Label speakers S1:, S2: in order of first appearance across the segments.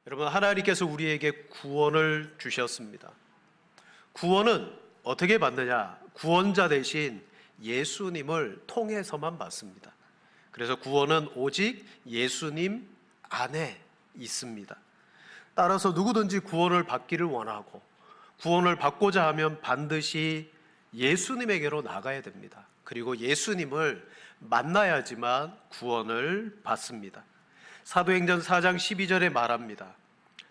S1: 여러분, 하나님께서 우리에게 구원을 주셨습니다. 구원은 어떻게 받느냐? 구원자 대신 예수님을 통해서만 받습니다. 그래서 구원은 오직 예수님 안에 있습니다. 따라서 누구든지 구원을 받기를 원하고 구원을 받고자 하면 반드시 예수님에게로 나가야 됩니다. 그리고 예수님을 만나야지만 구원을 받습니다. 사도행전 4장 12절에 말합니다.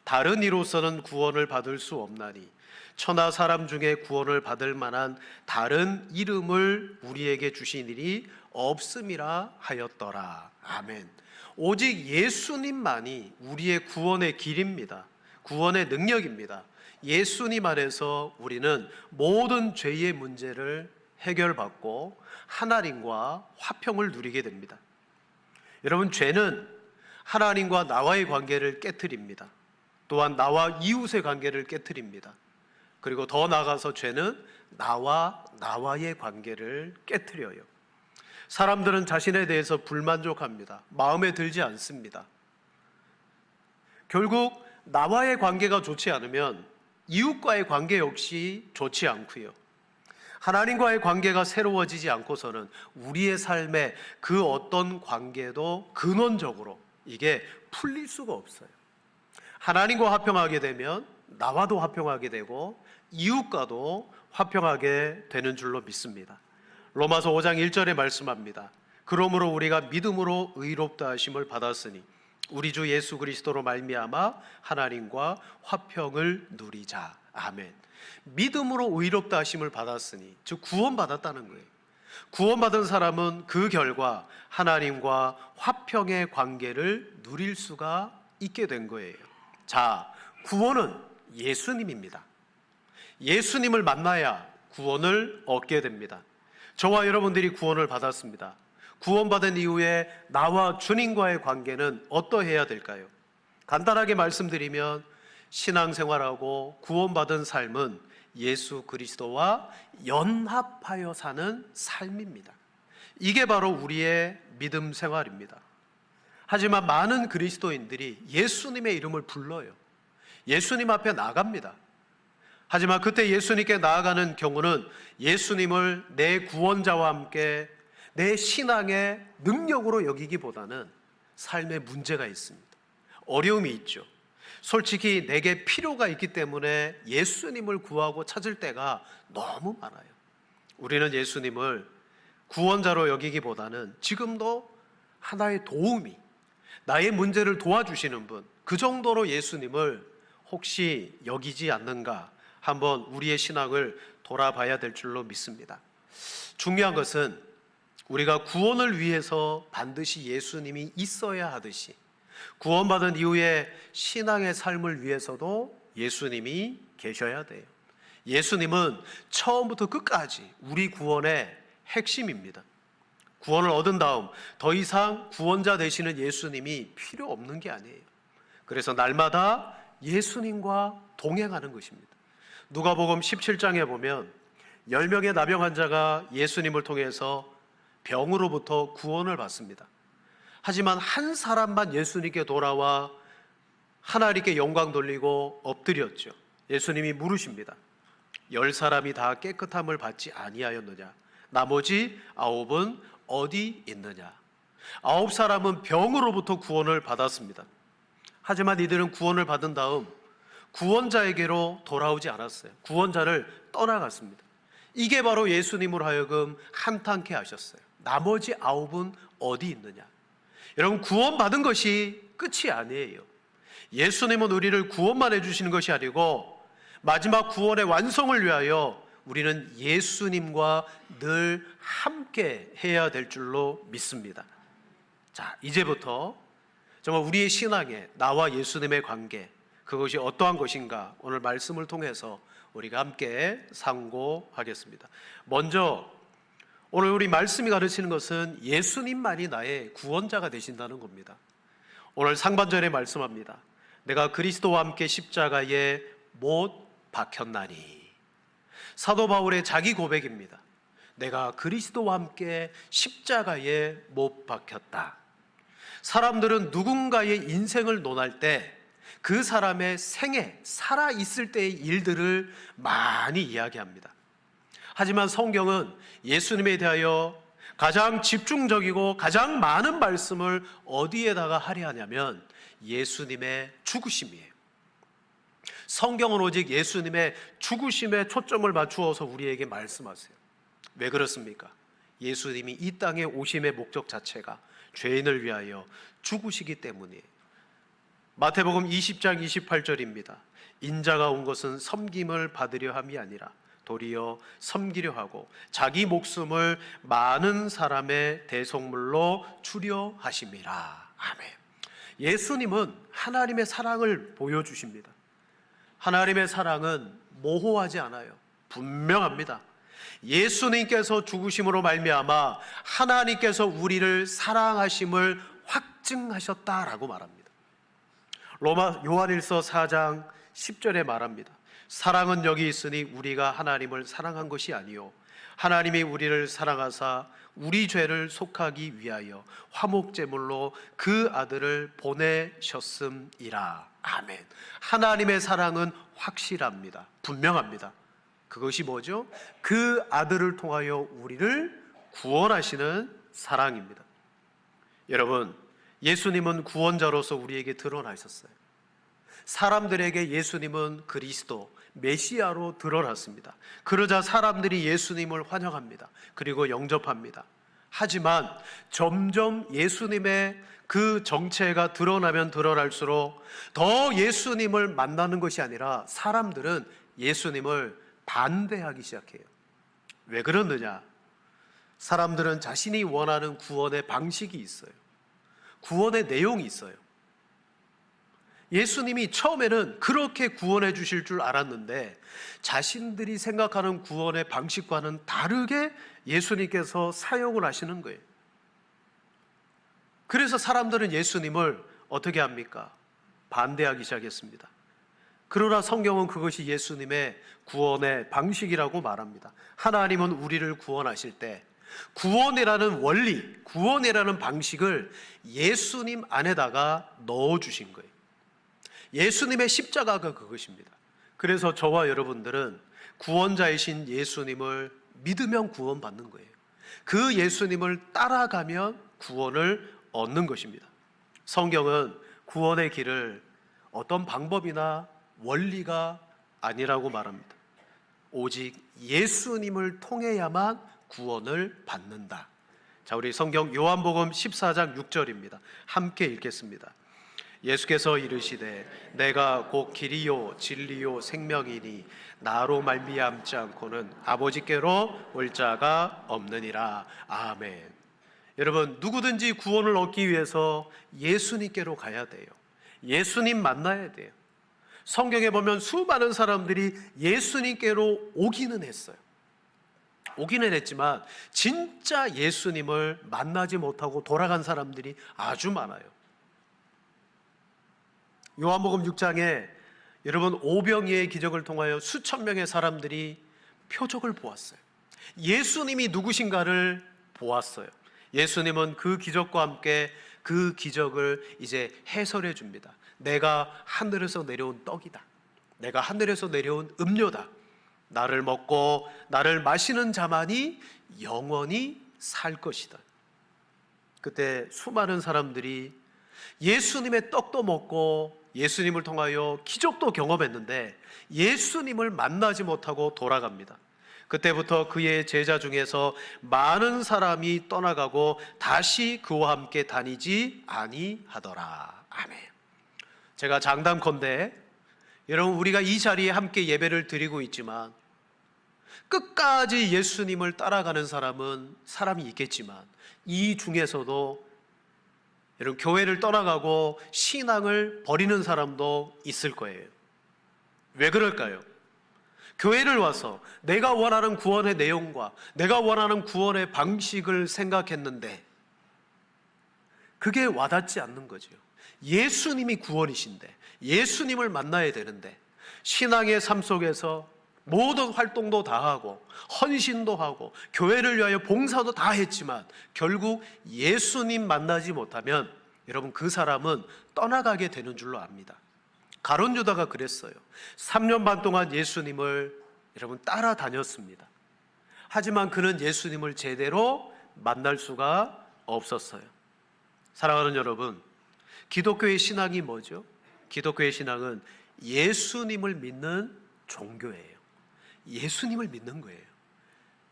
S1: 다른 이로서는 구원을 받을 수 없나니 천하 사람 중에 구원을 받을 만한 다른 이름을 우리에게 주시니리 없음이라 하였더라. 아멘. 오직 예수님만이 우리의 구원의 길입니다. 구원의 능력입니다. 예수님 안에서 우리는 모든 죄의 문제를 해결받고 하나님과 화평을 누리게 됩니다. 여러분, 죄는 하나님과 나와의 관계를 깨트립니다. 또한 나와 이웃의 관계를 깨트립니다. 그리고 더 나아가서 죄는 나와의 관계를 깨트려요. 사람들은 자신에 대해서 불만족합니다. 마음에 들지 않습니다. 결국 나와의 관계가 좋지 않으면 이웃과의 관계 역시 좋지 않고요. 하나님과의 관계가 새로워지지 않고서는 우리의 삶의 그 어떤 관계도 근원적으로 이게 풀릴 수가 없어요. 하나님과 화평하게 되면 나와도 화평하게 되고 이웃과도 화평하게 되는 줄로 믿습니다. 로마서 5장 1절에 말씀합니다. 그러므로 우리가 믿음으로 의롭다 하심을 받았으니 우리 주 예수 그리스도로 말미암아 하나님과 화평을 누리자. 아멘. 믿음으로 의롭다 하심을 받았으니, 즉 구원받았다는 거예요. 구원받은 사람은 그 결과 하나님과 화평의 관계를 누릴 수가 있게 된 거예요. 자, 구원은 예수님입니다. 예수님을 만나야 구원을 얻게 됩니다. 저와 여러분들이 구원을 받았습니다. 구원받은 이후에 나와 주님과의 관계는 어떠해야 될까요? 간단하게 말씀드리면 신앙생활하고 구원받은 삶은 예수 그리스도와 연합하여 사는 삶입니다. 이게 바로 우리의 믿음 생활입니다. 하지만 많은 그리스도인들이 예수님의 이름을 불러요. 예수님 앞에 나갑니다. 하지만 그때 예수님께 나아가는 경우는 예수님을 내 구원자와 함께 내 신앙의 능력으로 여기기보다는 삶에 문제가 있습니다. 어려움이 있죠. 솔직히 내게 필요가 있기 때문에 예수님을 구하고 찾을 때가 너무 많아요. 우리는 예수님을 구원자로 여기기보다는 지금도 하나의 도움이, 나의 문제를 도와주시는 분, 그 정도로 예수님을 혹시 여기지 않는가 한번 우리의 신앙을 돌아봐야 될 줄로 믿습니다. 중요한 것은 우리가 구원을 위해서 반드시 예수님이 있어야 하듯이 구원받은 이후에 신앙의 삶을 위해서도 예수님이 계셔야 돼요. 예수님은 처음부터 끝까지 우리 구원의 핵심입니다. 구원을 얻은 다음 더 이상 구원자 되시는 예수님이 필요 없는 게 아니에요. 그래서 날마다 예수님과 동행하는 것입니다. 누가복음 17장에 보면 10명의 나병 환자가 예수님을 통해서 병으로부터 구원을 받습니다. 하지만 한 사람만 예수님께 돌아와 하나님께 영광 돌리고 엎드렸죠. 예수님이 물으십니다. 10사람이 다 깨끗함을 받지 아니하였느냐? 나머지 9은 어디 있느냐? 9사람은 병으로부터 구원을 받았습니다. 하지만 이들은 구원을 받은 다음 구원자에게로 돌아오지 않았어요. 구원자를 떠나갔습니다. 이게 바로 예수님으로 하여금 한탄케 하셨어요. 나머지 9은 어디 있느냐? 여러분, 구원받은 것이 끝이 아니에요. 예수님은 우리를 구원만 해주시는 것이 아니고 마지막 구원의 완성을 위하여 우리는 예수님과 늘 함께 해야 될 줄로 믿습니다. 자, 이제부터 정말 우리의 신앙에 나와 예수님의 관계, 그것이 어떠한 것인가 오늘 말씀을 통해서 우리가 함께 상고하겠습니다. 먼저 오늘 우리 말씀이 가르치는 것은 예수님만이 나의 구원자가 되신다는 겁니다. 오늘 상반절에 말씀합니다. 내가 그리스도와 함께 십자가에 못 박혔나니. 사도 바울의 자기 고백입니다. 내가 그리스도와 함께 십자가에 못 박혔다. 사람들은 누군가의 인생을 논할 때 그 사람의 생애, 살아있을 때의 일들을 많이 이야기합니다. 하지만 성경은 예수님에 대하여 가장 집중적이고 가장 많은 말씀을 어디에다가 하려 하냐면 예수님의 죽으심이에요. 성경은 오직 예수님의 죽으심에 초점을 맞추어서 우리에게 말씀하세요. 왜 그렇습니까? 예수님이 이 땅에 오심의 목적 자체가 죄인을 위하여 죽으시기 때문이에요. 마태복음 20장 28절입니다. 인자가 온 것은 섬김을 받으려 함이 아니라 도리어 섬기려 하고 자기 목숨을 많은 사람의 대속물로 주려 하심이라. 아멘. 예수님은 하나님의 사랑을 보여주십니다. 하나님의 사랑은 모호하지 않아요. 분명합니다. 예수님께서 죽으심으로 말미암아 하나님께서 우리를 사랑하심을 확증하셨다라고 말합니다. 요한일서 4장 10절에 말합니다. 사랑은 여기 있으니 우리가 하나님을 사랑한 것이 아니요 하나님이 우리를 사랑하사 우리 죄를 속하기 위하여 화목제물로 그 아들을 보내셨음이라. 아멘. 하나님의 사랑은 확실합니다. 분명합니다. 그것이 뭐죠? 그 아들을 통하여 우리를 구원하시는 사랑입니다. 여러분, 예수님은 구원자로서 우리에게 드러나셨어요. 사람들에게 예수님은 그리스도, 메시아로 드러났습니다. 그러자 사람들이 예수님을 환영합니다. 그리고 영접합니다. 하지만 점점 예수님의 그 정체가 드러나면 드러날수록 더 예수님을 만나는 것이 아니라 사람들은 예수님을 반대하기 시작해요. 왜 그러느냐? 사람들은 자신이 원하는 구원의 방식이 있어요. 구원의 내용이 있어요. 예수님이 처음에는 그렇게 구원해 주실 줄 알았는데 자신들이 생각하는 구원의 방식과는 다르게 예수님께서 사용을 하시는 거예요. 그래서 사람들은 예수님을 어떻게 합니까? 반대하기 시작했습니다. 그러나 성경은 그것이 예수님의 구원의 방식이라고 말합니다. 하나님은 우리를 구원하실 때 구원이라는 원리, 구원이라는 방식을 예수님 안에다가 넣어주신 거예요. 예수님의 십자가가 그것입니다. 그래서 저와 여러분들은 구원자이신 예수님을 믿으면 구원받는 거예요. 그 예수님을 따라가면 구원을 얻는 것입니다. 성경은 구원의 길을 어떤 방법이나 원리가 아니라고 말합니다. 오직 예수님을 통해야만 구원을 받는다. 자, 우리 성경 요한복음 14장 6절입니다. 함께 읽겠습니다. 예수께서 이르시되 내가 곧 길이요 진리요 생명이니 나로 말미암지 않고는 아버지께로 올 자가 없느니라. 아멘. 여러분, 누구든지 구원을 얻기 위해서 예수님께로 가야 돼요. 예수님 만나야 돼요. 성경에 보면 수많은 사람들이 예수님께로 오기는 했어요. 오기는 했지만 진짜 예수님을 만나지 못하고 돌아간 사람들이 아주 많아요. 요한복음 6장에 여러분 오병이의 기적을 통하여 수천 명의 사람들이 표적을 보았어요. 예수님이 누구신가를 보았어요. 예수님은 그 기적과 함께 그 기적을 이제 해설해 줍니다. 내가 하늘에서 내려온 떡이다. 내가 하늘에서 내려온 음료다. 나를 먹고 나를 마시는 자만이 영원히 살 것이다. 그때 수많은 사람들이 예수님의 떡도 먹고 예수님을 통하여 기적도 경험했는데 예수님을 만나지 못하고 돌아갑니다. 그때부터 그의 제자 중에서 많은 사람이 떠나가고 다시 그와 함께 다니지 아니하더라. 아멘. 제가 장담컨대 여러분, 우리가 이 자리에 함께 예배를 드리고 있지만 끝까지 예수님을 따라가는 사람이 있겠지만 이 중에서도 여러분, 교회를 떠나가고 신앙을 버리는 사람도 있을 거예요. 왜 그럴까요? 교회를 와서 내가 원하는 구원의 내용과 내가 원하는 구원의 방식을 생각했는데 그게 와닿지 않는 거죠. 예수님이 구원이신데 예수님을 만나야 되는데 신앙의 삶 속에서 모든 활동도 다 하고 헌신도 하고 교회를 위하여 봉사도 다 했지만 결국 예수님 만나지 못하면 여러분, 그 사람은 떠나가게 되는 줄로 압니다. 가룟 유다가 그랬어요. 3년 반 동안 예수님을 여러분 따라다녔습니다. 하지만 그는 예수님을 제대로 만날 수가 없었어요. 사랑하는 여러분, 기독교의 신앙이 뭐죠? 기독교의 신앙은 예수님을 믿는 종교예요. 예수님을 믿는 거예요.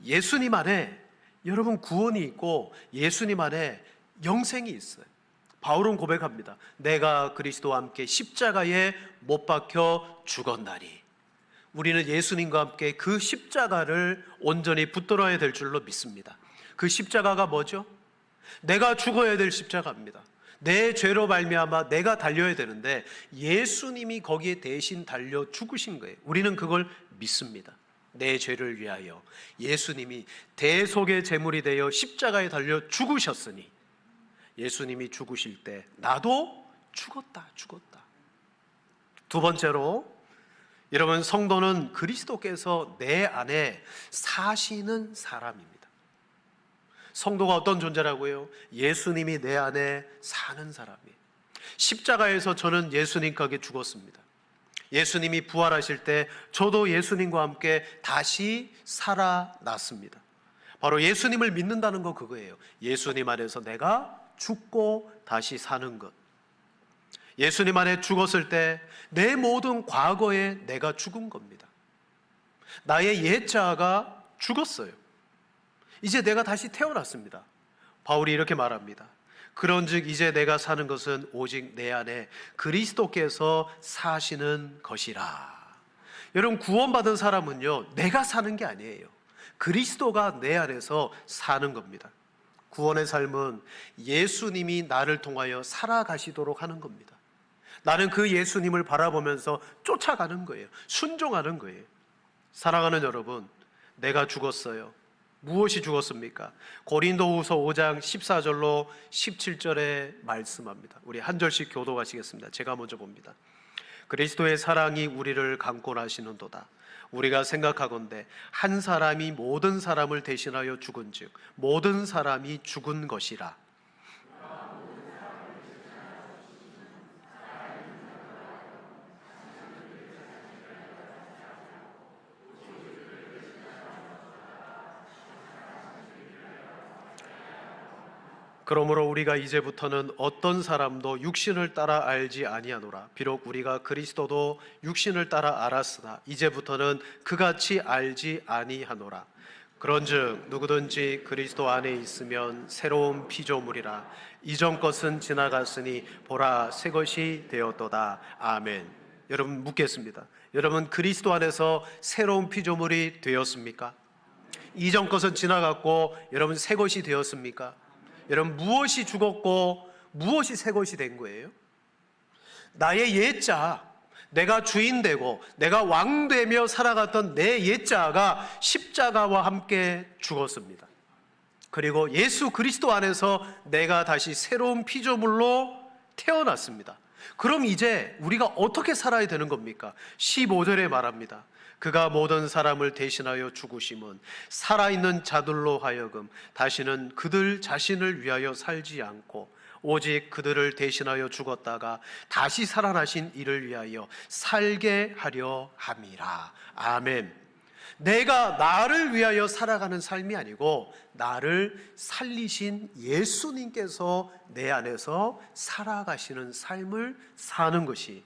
S1: 예수님 안에 여러분 구원이 있고 예수님 안에 영생이 있어요. 바울은 고백합니다. 내가 그리스도와 함께 십자가에 못 박혀 죽었나니. 우리는 예수님과 함께 그 십자가를 온전히 붙들어야 될 줄로 믿습니다. 그 십자가가 뭐죠? 내가 죽어야 될 십자가입니다. 내 죄로 말미암아 내가 달려야 되는데 예수님이 거기에 대신 달려 죽으신 거예요. 우리는 그걸 믿습니다. 내 죄를 위하여 예수님이 대속의 제물이 되어 십자가에 달려 죽으셨으니 예수님이 죽으실 때 나도 죽었다. 두 번째로 여러분, 성도는 그리스도께서 내 안에 사시는 사람입니다. 성도가 어떤 존재라고요? 예수님이 내 안에 사는 사람이에요. 십자가에서 저는 예수님과 함께 죽었습니다. 예수님이 부활하실 때 저도 예수님과 함께 다시 살아났습니다. 바로 예수님을 믿는다는 거 그거예요. 예수님 안에서 내가 죽고 다시 사는 것. 예수님 안에 죽었을 때 내 모든 과거에 내가 죽은 겁니다. 나의 옛자아가 죽었어요. 이제 내가 다시 태어났습니다. 바울이 이렇게 말합니다. 그런즉 이제 내가 사는 것은 오직 내 안에 그리스도께서 사시는 것이라. 여러분, 구원받은 사람은요, 내가 사는 게 아니에요. 그리스도가 내 안에서 사는 겁니다. 구원의 삶은 예수님이 나를 통하여 살아가시도록 하는 겁니다. 나는 그 예수님을 바라보면서 쫓아가는 거예요. 순종하는 거예요. 사랑하는 여러분, 내가 죽었어요. 무엇이 죽었습니까? 고린도후서 5장 14절로 17절에 말씀합니다. 우리 한 절씩 교독하시겠습니다. 제가 먼저 봅니다. 그리스도의 사랑이 우리를 강권하시는도다. 우리가 생각하건대 한 사람이 모든 사람을 대신하여 죽은즉 모든 사람이 죽은 것이라. 그러므로 우리가 이제부터는 어떤 사람도 육신을 따라 알지 아니하노라. 비록 우리가 그리스도도 육신을 따라 알았으나 이제부터는 그같이 알지 아니하노라. 그런즉 누구든지 그리스도 안에 있으면 새로운 피조물이라. 이전 것은 지나갔으니 보라 새 것이 되었도다. 아멘. 여러분, 묻겠습니다. 여러분, 그리스도 안에서 새로운 피조물이 되었습니까? 이전 것은 지나갔고 여러분 새 것이 되었습니까? 여러분, 무엇이 죽었고 무엇이 새 것이 된 거예요? 나의 옛자, 내가 주인 되고 내가 왕 되며 살아갔던 내 옛자가 십자가와 함께 죽었습니다. 그리고 예수 그리스도 안에서 내가 다시 새로운 피조물로 태어났습니다. 그럼 이제 우리가 어떻게 살아야 되는 겁니까? 15절에 말합니다. 그가 모든 사람을 대신하여 죽으심은 살아있는 자들로 하여금 다시는 그들 자신을 위하여 살지 않고 오직 그들을 대신하여 죽었다가 다시 살아나신 이를 위하여 살게 하려 함이라. 아멘. 내가 나를 위하여 살아가는 삶이 아니고 나를 살리신 예수님께서 내 안에서 살아가시는 삶을 사는 것이,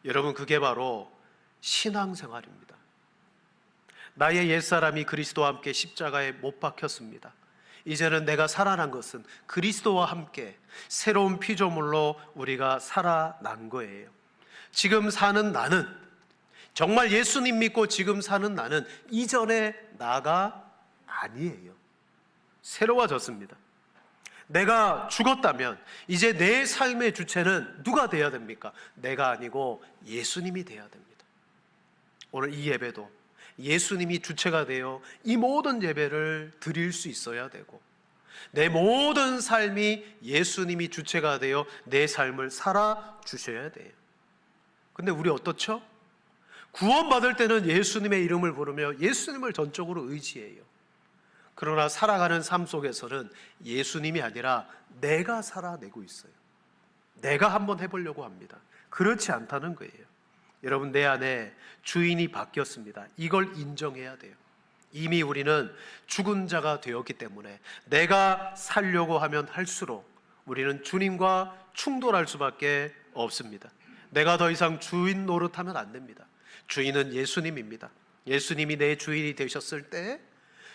S1: 여러분, 그게 바로 신앙생활입니다. 나의 옛사람이 그리스도와 함께 십자가에 못 박혔습니다. 이제는 내가 살아난 것은 그리스도와 함께 새로운 피조물로 우리가 살아난 거예요. 지금 사는 나는, 정말 예수님 믿고 지금 사는 나는 이전의 나가 아니에요. 새로워졌습니다. 내가 죽었다면 이제 내 삶의 주체는 누가 돼야 됩니까? 내가 아니고 예수님이 돼야 됩니다. 오늘 이 예배도 예수님이 주체가 되어 이 모든 예배를 드릴 수 있어야 되고, 내 모든 삶이 예수님이 주체가 되어 내 삶을 살아 주셔야 돼요. 근데 우리 어떻죠? 구원받을 때는 예수님의 이름을 부르며 예수님을 전적으로 의지해요. 그러나 살아가는 삶 속에서는 예수님이 아니라 내가 살아내고 있어요. 내가 한번 해보려고 합니다. 그렇지 않다는 거예요. 여러분, 내 안에 주인이 바뀌었습니다. 이걸 인정해야 돼요. 이미 우리는 죽은 자가 되었기 때문에 내가 살려고 하면 할수록 우리는 주님과 충돌할 수밖에 없습니다. 내가 더 이상 주인 노릇하면 안 됩니다. 주인은 예수님입니다. 예수님이 내 주인이 되셨을 때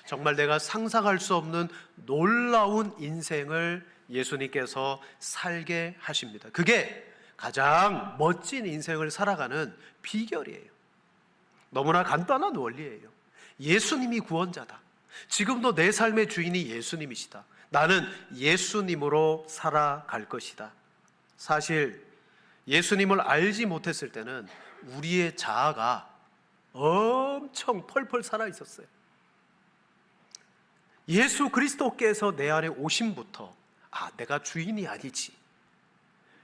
S1: 정말 내가 상상할 수 없는 놀라운 인생을 예수님께서 살게 하십니다. 그게 가장 멋진 인생을 살아가는 비결이에요. 너무나 간단한 원리예요. 예수님이 구원자다. 지금도 내 삶의 주인이 예수님이시다. 나는 예수님으로 살아갈 것이다. 사실 예수님을 알지 못했을 때는 우리의 자아가 엄청 펄펄 살아 있었어요. 예수 그리스도께서 내 안에 오심부터 내가 주인이 아니지,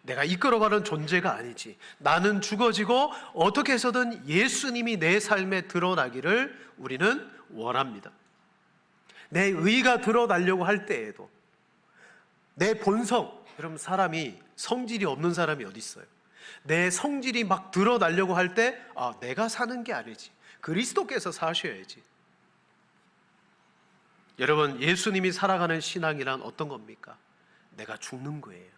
S1: 내가 이끌어가는 존재가 아니지, 나는 죽어지고 어떻게 해서든 예수님이 내 삶에 드러나기를 우리는 원합니다. 내 의가 드러나려고 할 때에도 내 본성, 여러분, 사람이 성질이 없는 사람이 어디 있어요? 내 성질이 막 드러나려고 할 때 내가 사는 게 아니지, 그리스도께서 사셔야지. 여러분, 예수님이 살아가는 신앙이란 어떤 겁니까? 내가 죽는 거예요.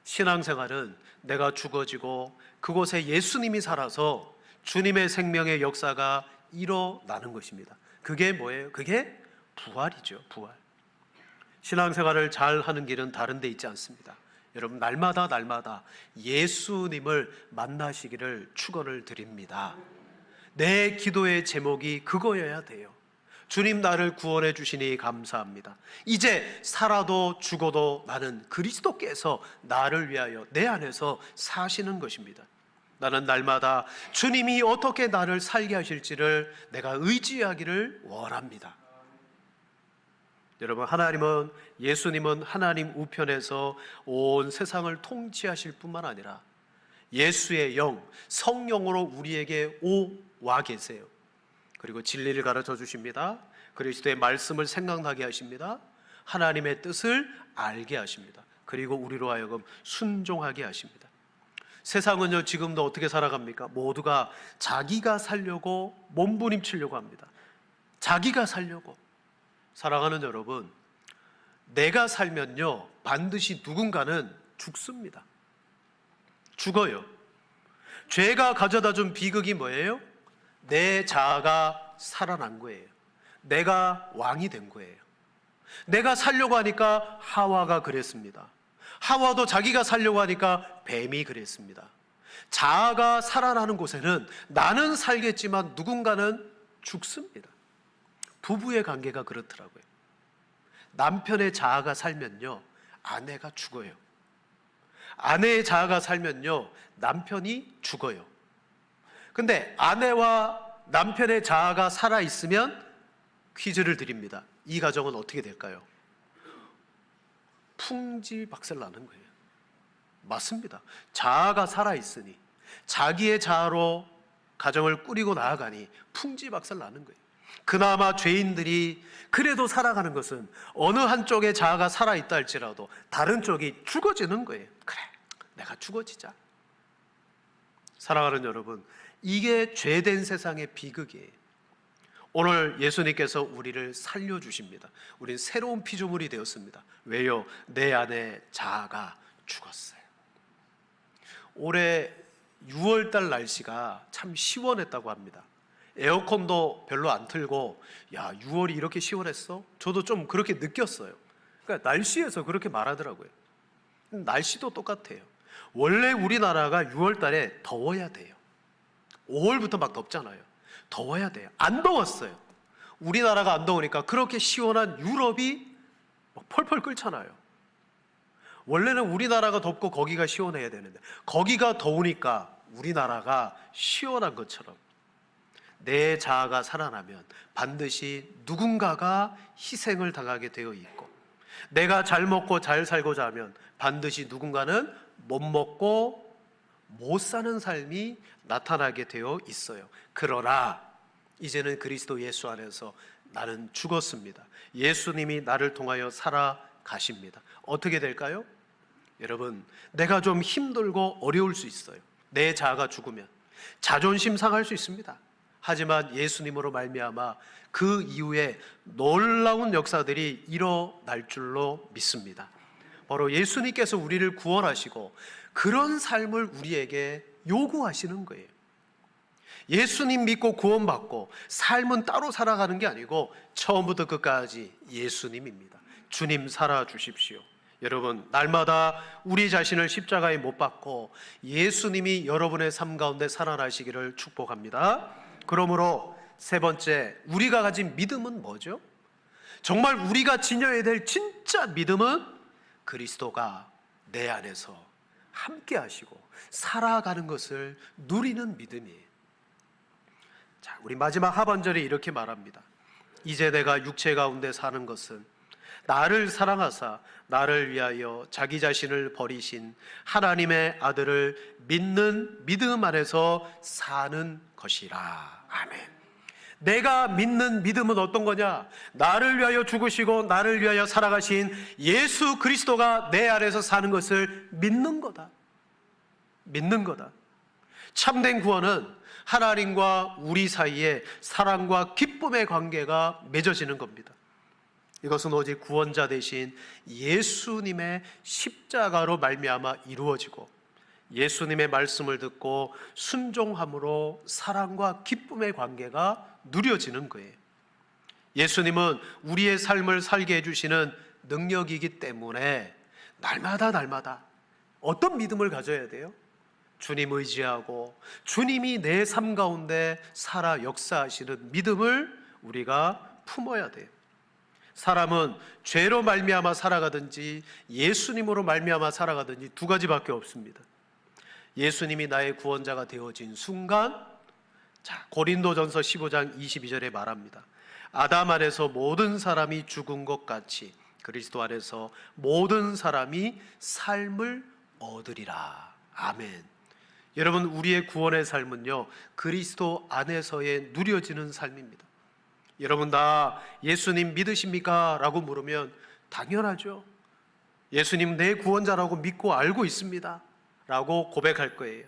S1: 신앙생활은 내가 죽어지고 그곳에 예수님이 살아서 주님의 생명의 역사가 일어나는 것입니다. 그게 뭐예요? 그게 부활이죠. 부활. 신앙생활을 잘 하는 길은 다른 데 있지 않습니다. 여러분, 날마다 예수님을 만나시기를 축원을 드립니다. 내 기도의 제목이 그거여야 돼요. 주님, 나를 구원해 주시니 감사합니다. 이제 살아도 죽어도 나는 그리스도께서 나를 위하여 내 안에서 사시는 것입니다. 나는 날마다 주님이 어떻게 나를 살게 하실지를 내가 의지하기를 원합니다. 여러분, 예수님은 하나님 우편에서 온 세상을 통치하실 뿐만 아니라 예수의 영, 성령으로 우리에게 와 계세요. 그리고 진리를 가르쳐 주십니다. 그리스도의 말씀을 생각나게 하십니다. 하나님의 뜻을 알게 하십니다. 그리고 우리로 하여금 순종하게 하십니다. 세상은요, 지금도 어떻게 살아갑니까? 모두가 자기가 살려고 몸부림치려고 합니다. 자기가 살려고. 사랑하는 여러분, 내가 살면요 반드시 누군가는 죽습니다. 죽어요. 죄가 가져다 준 비극이 뭐예요? 내 자아가 살아난 거예요. 내가 왕이 된 거예요. 내가 살려고 하니까 하와가 그랬습니다. 하와도 자기가 살려고 하니까 뱀이 그랬습니다. 자아가 살아나는 곳에는 나는 살겠지만 누군가는 죽습니다. 부부의 관계가 그렇더라고요. 남편의 자아가 살면요 아내가 죽어요. 아내의 자아가 살면요 남편이 죽어요. 근데 아내와 남편의 자아가 살아있으면 퀴즈를 드립니다. 이 가정은 어떻게 될까요? 풍지박살나는 거예요. 맞습니다. 자아가 살아있으니, 자기의 자아로 가정을 꾸리고 나아가니 풍지박살나는 거예요. 그나마 죄인들이 그래도 살아가는 것은 어느 한쪽에 자아가 살아있다 할지라도 다른 쪽이 죽어지는 거예요. 그래, 내가 죽어지자. 사랑하는 여러분, 이게 죄된 세상의 비극이에요. 오늘 예수님께서 우리를 살려주십니다. 우린 새로운 피조물이 되었습니다. 왜요? 내 안에 자아가 죽었어요. 올해 6월달 날씨가 참 시원했다고 합니다. 에어컨도 별로 안 틀고, 야, 6월이 이렇게 시원했어? 저도 좀 그렇게 느꼈어요. 그러니까 날씨에서 그렇게 말하더라고요. 날씨도 똑같아요. 원래 우리나라가 6월달에 더워야 돼요. 5월부터 막 덥잖아요. 더워야 돼요. 안 더웠어요. 우리나라가 안 더우니까 그렇게 시원한 유럽이 막 펄펄 끓잖아요. 원래는 우리나라가 덥고 거기가 시원해야 되는데 거기가 더우니까 우리나라가 시원한 것처럼 내 자아가 살아나면 반드시 누군가가 희생을 당하게 되어 있고, 내가 잘 먹고 잘 살고자 하면 반드시 누군가는 못 먹고 못 사는 삶이 나타나게 되어 있어요. 그러나 이제는 그리스도 예수 안에서 나는 죽었습니다. 예수님이 나를 통하여 살아가십니다. 어떻게 될까요? 여러분, 내가 좀 힘들고 어려울 수 있어요. 내 자아가 죽으면. 자존심 상할 수 있습니다. 하지만 예수님으로 말미암아 그 이후에 놀라운 역사들이 일어날 줄로 믿습니다. 바로 예수님께서 우리를 구원하시고 그런 삶을 우리에게 요구하시는 거예요. 예수님 믿고 구원받고 삶은 따로 살아가는 게 아니고 처음부터 끝까지 예수님입니다. 주님 살아주십시오. 여러분, 날마다 우리 자신을 십자가에 못 박고 예수님이 여러분의 삶 가운데 살아나시기를 축복합니다. 그러므로 세 번째, 우리가 가진 믿음은 뭐죠? 정말 우리가 지녀야 될 진짜 믿음은 그리스도가 내 안에서 함께 하시고 살아가는 것을 누리는 믿음이에요. 자, 우리 마지막 하반절에 이렇게 말합니다. 이제 내가 육체 가운데 사는 것은 나를 사랑하사 나를 위하여 자기 자신을 버리신 하나님의 아들을 믿는 믿음 안에서 사는 것이라. 아멘. 내가 믿는 믿음은 어떤 거냐? 나를 위하여 죽으시고 나를 위하여 살아가신 예수 그리스도가 내 안에서 사는 것을 믿는 거다. 믿는 거다. 참된 구원은 하나님과 우리 사이에 사랑과 기쁨의 관계가 맺어지는 겁니다. 이것은 오직 구원자 되신 예수님의 십자가로 말미암아 이루어지고 예수님의 말씀을 듣고 순종함으로 사랑과 기쁨의 관계가 누려지는 거예요. 예수님은 우리의 삶을 살게 해주시는 능력이기 때문에 날마다 어떤 믿음을 가져야 돼요? 주님 의지하고 주님이 내 삶 가운데 살아 역사하시는 믿음을 우리가 품어야 돼요. 사람은 죄로 말미암아 살아가든지 예수님으로 말미암아 살아가든지 두 가지밖에 없습니다. 예수님이 나의 구원자가 되어진 순간, 자, 고린도전서 15장 22절에 말합니다. 아담 안에서 모든 사람이 죽은 것 같이 그리스도 안에서 모든 사람이 삶을 얻으리라. 아멘. 여러분, 우리의 구원의 삶은요, 그리스도 안에서의 누려지는 삶입니다. 여러분 다 예수님 믿으십니까? 라고 물으면 당연하죠. 예수님 내 구원자라고 믿고 알고 있습니다 라고 고백할 거예요.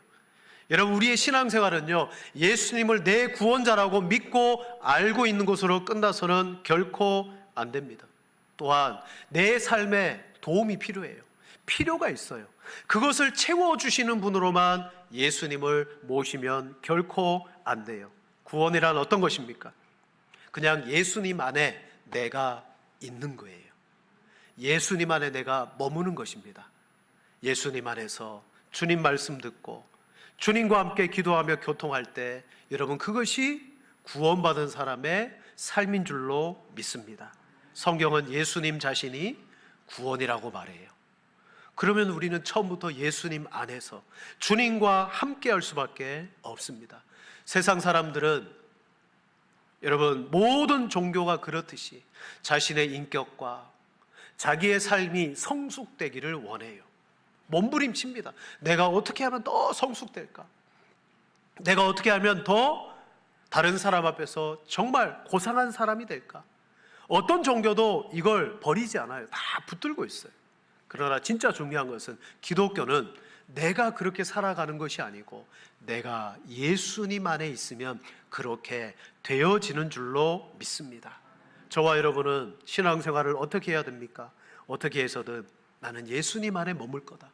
S1: 여러분, 우리의 신앙생활은요, 예수님을 내 구원자라고 믿고 알고 있는 것으로 끝나서는 결코 안 됩니다. 또한 내 삶에 도움이 필요해요. 필요가 있어요. 그것을 채워주시는 분으로만 예수님을 모시면 결코 안 돼요. 구원이란 어떤 것입니까? 그냥 예수님 안에 내가 있는 거예요. 예수님 안에 내가 머무는 것입니다. 예수님 안에서 주님 말씀 듣고 주님과 함께 기도하며 교통할 때 여러분, 그것이 구원받은 사람의 삶인 줄로 믿습니다. 성경은 예수님 자신이 구원이라고 말해요. 그러면 우리는 처음부터 예수님 안에서 주님과 함께 할 수밖에 없습니다. 세상 사람들은 여러분, 모든 종교가 그렇듯이 자신의 인격과 자기의 삶이 성숙되기를 원해요. 몸부림칩니다. 내가 어떻게 하면 더 성숙될까? 내가 어떻게 하면 더 다른 사람 앞에서 정말 고상한 사람이 될까? 어떤 종교도 이걸 버리지 않아요. 다 붙들고 있어요. 그러나 진짜 중요한 것은 기독교는 내가 그렇게 살아가는 것이 아니고 내가 예수님 안에 있으면 그렇게 되어지는 줄로 믿습니다. 저와 여러분은 신앙생활을 어떻게 해야 됩니까? 어떻게 해서든 나는 예수님 안에 머물 거다.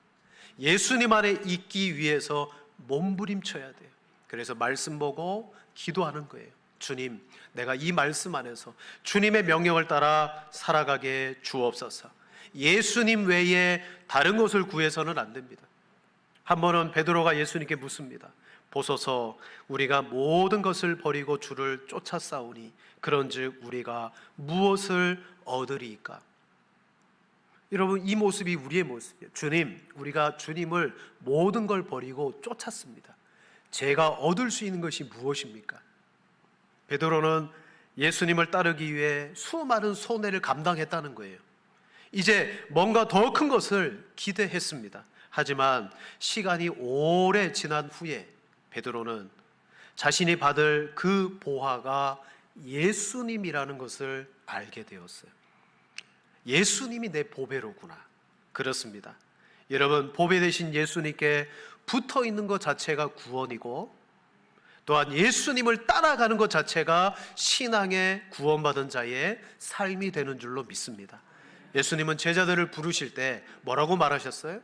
S1: 예수님 안에 있기 위해서 몸부림쳐야 돼요. 그래서 말씀 보고 기도하는 거예요. 주님, 내가 이 말씀 안에서 주님의 명령을 따라 살아가게 주옵소서. 예수님 외에 다른 것을 구해서는 안 됩니다. 한 번은 베드로가 예수님께 묻습니다. 보소서, 우리가 모든 것을 버리고 주를 쫓아싸우니 그런즉 우리가 무엇을 얻으리이까? 여러분, 이 모습이 우리의 모습이에요. 주님, 우리가 주님을 모든 걸 버리고 쫓았습니다. 제가 얻을 수 있는 것이 무엇입니까? 베드로는 예수님을 따르기 위해 수많은 손해를 감당했다는 거예요. 이제 뭔가 더 큰 것을 기대했습니다. 하지만 시간이 오래 지난 후에 베드로는 자신이 받을 그 보화가 예수님이라는 것을 알게 되었어요. 예수님이 내 보배로구나. 그렇습니다. 여러분, 보배 되신 예수님께 붙어 있는 것 자체가 구원이고 또한 예수님을 따라가는 것 자체가 신앙의 구원받은 자의 삶이 되는 줄로 믿습니다. 예수님은 제자들을 부르실 때 뭐라고 말하셨어요?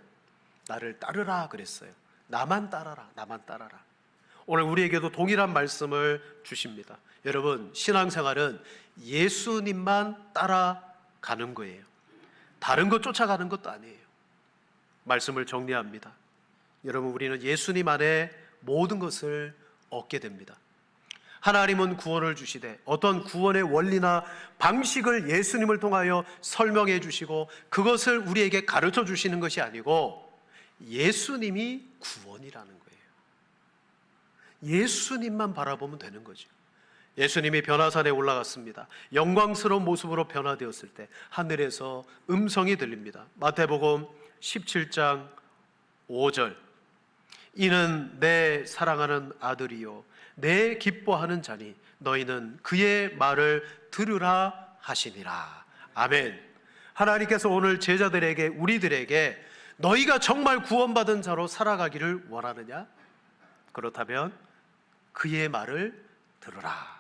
S1: 나를 따르라 그랬어요. 나만 따라라, 나만 따라라. 오늘 우리에게도 동일한 말씀을 주십니다. 여러분, 신앙생활은 예수님만 따라가는 거예요. 다른 것 쫓아가는 것도 아니에요. 말씀을 정리합니다. 여러분, 우리는 예수님 안에 모든 것을 얻게 됩니다. 하나님은 구원을 주시되 어떤 구원의 원리나 방식을 예수님을 통하여 설명해 주시고 그것을 우리에게 가르쳐 주시는 것이 아니고 예수님이 구원이라는 거예요. 예수님만 바라보면 되는 거죠. 예수님이 변화산에 올라갔습니다. 영광스러운 모습으로 변화되었을 때 하늘에서 음성이 들립니다. 마태복음 17장 5절, 이는 내 사랑하는 아들이요 내 기뻐하는 자니 너희는 그의 말을 들으라 하시니라. 아멘. 하나님께서 오늘 제자들에게, 우리들에게 너희가 정말 구원받은 자로 살아가기를 원하느냐? 그렇다면 그의 말을 들으라.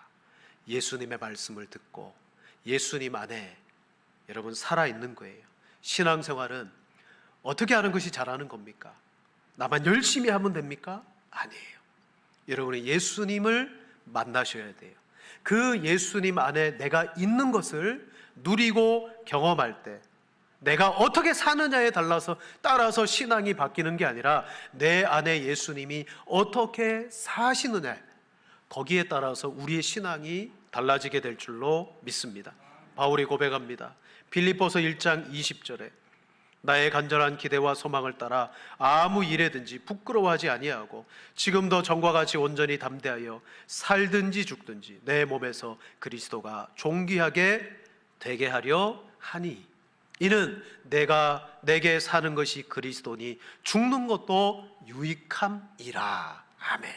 S1: 예수님의 말씀을 듣고 예수님 안에 여러분 살아있는 거예요. 신앙생활은 어떻게 하는 것이 잘하는 겁니까? 나만 열심히 하면 됩니까? 아니에요. 여러분이 예수님을 만나셔야 돼요. 그 예수님 안에 내가 있는 것을 누리고 경험할 때 내가 어떻게 사느냐에 따라서 신앙이 바뀌는 게 아니라 내 안에 예수님이 어떻게 사시느냐, 거기에 따라서 우리의 신앙이 달라지게 될 줄로 믿습니다. 바울이 고백합니다. 빌립보서 1장 20절에 나의 간절한 기대와 소망을 따라 아무 일에든지 부끄러워하지 아니하고 지금도 전과 같이 온전히 담대하여 살든지 죽든지 내 몸에서 그리스도가 존귀하게 되게 하려 하니 이는 내게 사는 것이 그리스도니 죽는 것도 유익함이라. 아멘.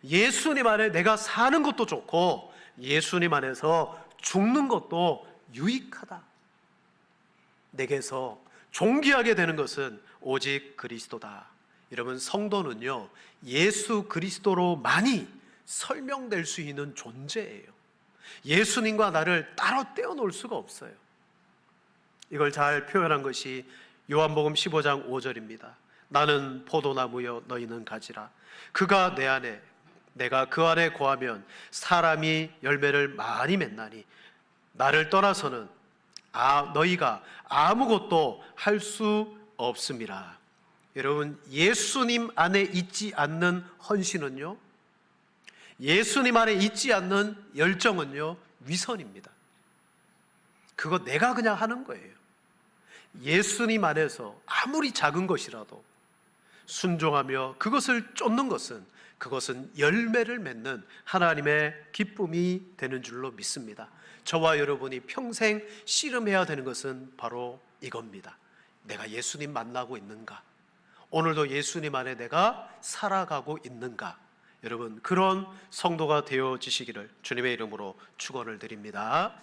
S1: 예수님 안에 내가 사는 것도 좋고 예수님 안에서 죽는 것도 유익하다. 내게서 존귀하게 되는 것은 오직 그리스도다. 여러분, 성도는요 예수 그리스도로만이 설명될 수 있는 존재예요. 예수님과 나를 따로 떼어놓을 수가 없어요. 이걸 잘 표현한 것이 요한복음 15장 5절입니다. 나는 포도나무여 너희는 가지라. 그가 내 안에 내가 그 안에 거하면 사람이 열매를 많이 맺나니 나를 떠나서는 너희가 아무것도 할 수 없음이라. 여러분, 예수님 안에 있지 않는 헌신은요, 예수님 안에 있지 않는 열정은요 위선입니다. 그거 내가 그냥 하는 거예요. 예수님 안에서 아무리 작은 것이라도 순종하며 그것을 쫓는 것은 그것은 열매를 맺는 하나님의 기쁨이 되는 줄로 믿습니다. 저와 여러분이 평생 씨름해야 되는 것은 바로 이겁니다. 내가 예수님 만나고 있는가? 오늘도 예수님 안에 내가 살아가고 있는가? 여러분, 그런 성도가 되어지시기를 주님의 이름으로 축원을 드립니다.